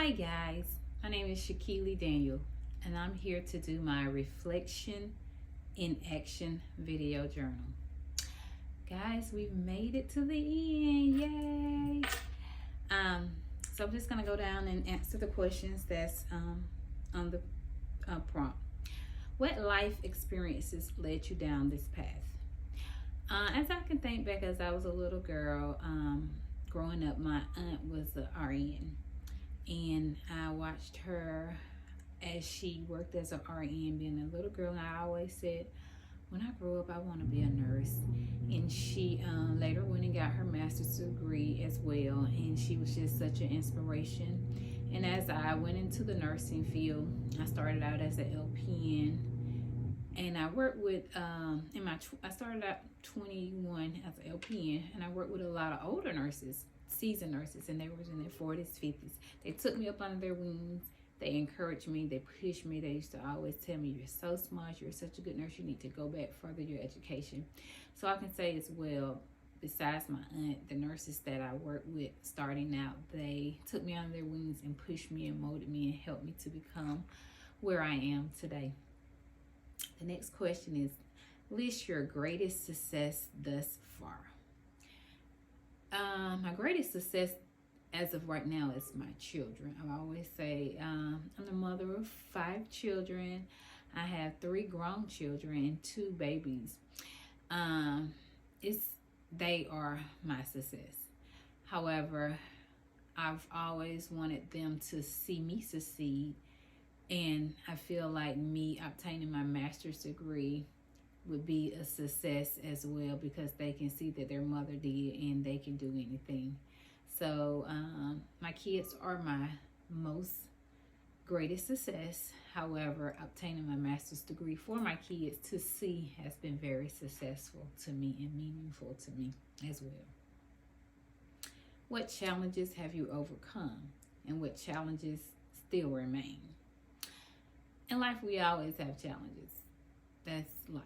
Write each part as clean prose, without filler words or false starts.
Hi guys, my name is Shakili Daniel and I'm here to do my reflection in action video journal. Guys, we've made it to the end, yay! So I'm just gonna go down and answer the questions that's on the prompt. What life experiences led you down this path? As I can think back, as I was a little girl, growing up, my aunt was an RN. And I watched her as she worked as an RN, being a little girl. And I always said, when I grow up, I want to be a nurse. And she later went and got her master's degree as well. And she was just such an inspiration. And as I went into the nursing field, I started out as an LPN. And I worked with, I started out 21 as an LPN. And I worked with a lot of older nurses, seasoned nurses, and they were in their 40s, 50s. They took me up under their wings. They encouraged me. They pushed me. They used to always tell me, you're so smart. You're such a good nurse. You need to go back further your education. So I can say as well, besides my aunt, the nurses that I worked with starting out, they took me under their wings and pushed me and molded me and helped me to become where I am today. The next question is, list your greatest success thus far. My greatest success as of right now is my children. I always say I'm the mother of 5 children. I have 3 grown children and 2 babies. They are my success. However, I've always wanted them to see me succeed, and I feel like me obtaining my master's degree would be a success as well, because they can see that their mother did and they can do anything. So my kids are my most greatest success. However, obtaining my master's degree for my kids to see has been very successful to me and meaningful to me as well. What challenges have you overcome, and what challenges still remain? In life, we always have challenges. That's life.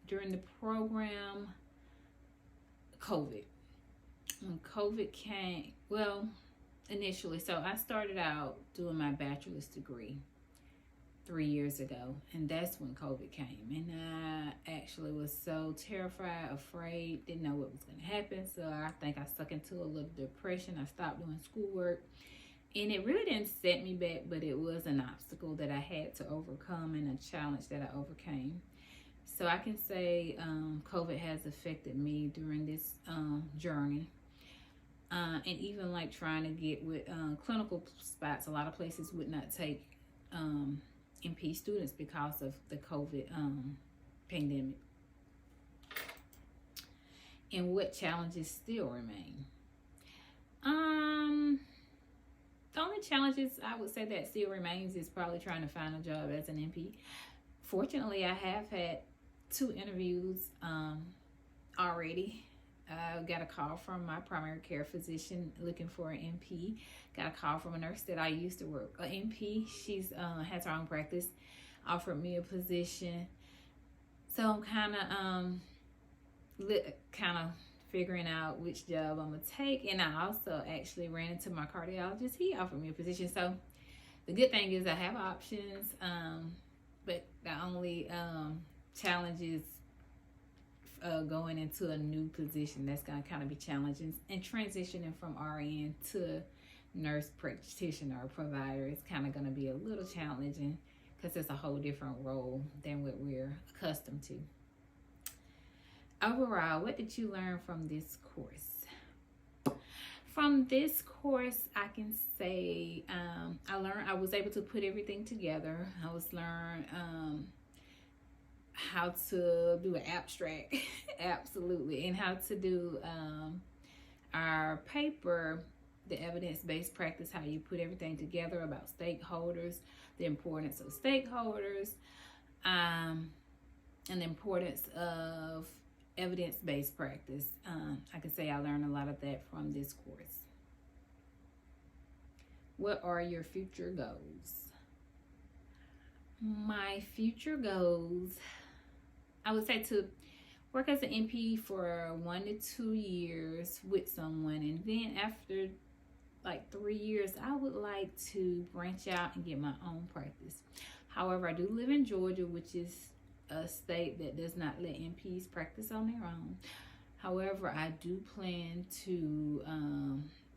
During the program, COVID. When COVID came, well, initially, so I started out doing my bachelor's degree 3 years ago, and that's when COVID came. And I actually was so terrified, afraid, didn't know what was going to happen. So I think I stuck into a little depression. I stopped doing schoolwork. And it really didn't set me back, but it was an obstacle that I had to overcome and a challenge that I overcame. So I can say COVID has affected me during this journey. And even like trying to get with clinical spots, a lot of places would not take NP students because of the COVID pandemic. And what challenges still remain? The only challenges I would say that still remains is probably trying to find a job as an NP. Fortunately, I have had 2 interviews already. I got a call from my primary care physician looking for an NP. Got a call from a nurse that I used to work, an NP. She's has her own practice, offered me a position. So I'm kind of figuring out which job I'm gonna take. And I also actually ran into my cardiologist. He offered me a position. So the good thing is I have options, but the only challenge is going into a new position. That's gonna kind of be challenging, and transitioning from RN to nurse practitioner or provider is kind of gonna be a little challenging, because it's a whole different role than what we're accustomed to. Overall, what did you learn from this course? From this course, I can say I was able to put everything together. I was learned how to do an abstract, absolutely, and how to do our paper, the evidence-based practice, how you put everything together about stakeholders, the importance of stakeholders, and the importance of evidence-based practice. I can say I learned a lot of that from this course. What are your future goals? My future goals, I would say to work as an NP for 1 to 2 years with someone, and then after like 3 years, I would like to branch out and get my own practice. However, I do live in Georgia, which is a state that does not let NPs practice on their own. However, I do plan to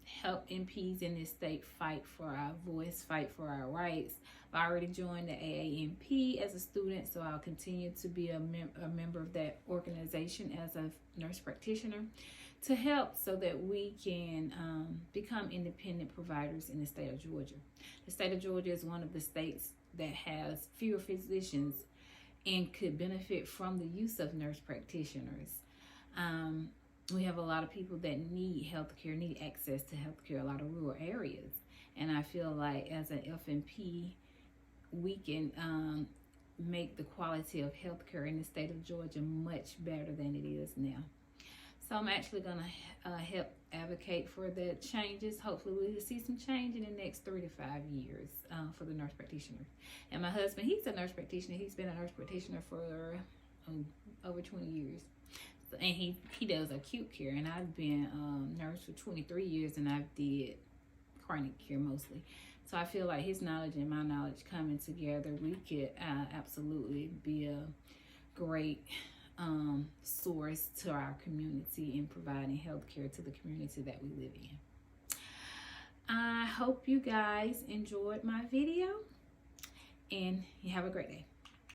help NPs in this state fight for our voice, fight for our rights. I've already joined the AANP as a student, so I'll continue to be a member of that organization as a nurse practitioner to help so that we can become independent providers in the state of Georgia. The state of Georgia is one of the states that has fewer physicians and could benefit from the use of nurse practitioners. We have a lot of people that need healthcare, need access to healthcare, a lot of rural areas. And I feel like as an FNP, we can make the quality of healthcare in the state of Georgia much better than it is now. So I'm actually going to help advocate for the changes. Hopefully we'll see some change in the next 3 to 5 years for the nurse practitioners. And my husband, he's a nurse practitioner. He's been a nurse practitioner for over 20 years. And he does acute care. And I've been a nurse for 23 years, and I've did chronic care mostly. So I feel like his knowledge and my knowledge coming together, we could absolutely be a great source to our community in providing health care to the community that we live in. I hope you guys enjoyed my video, and you have a great day.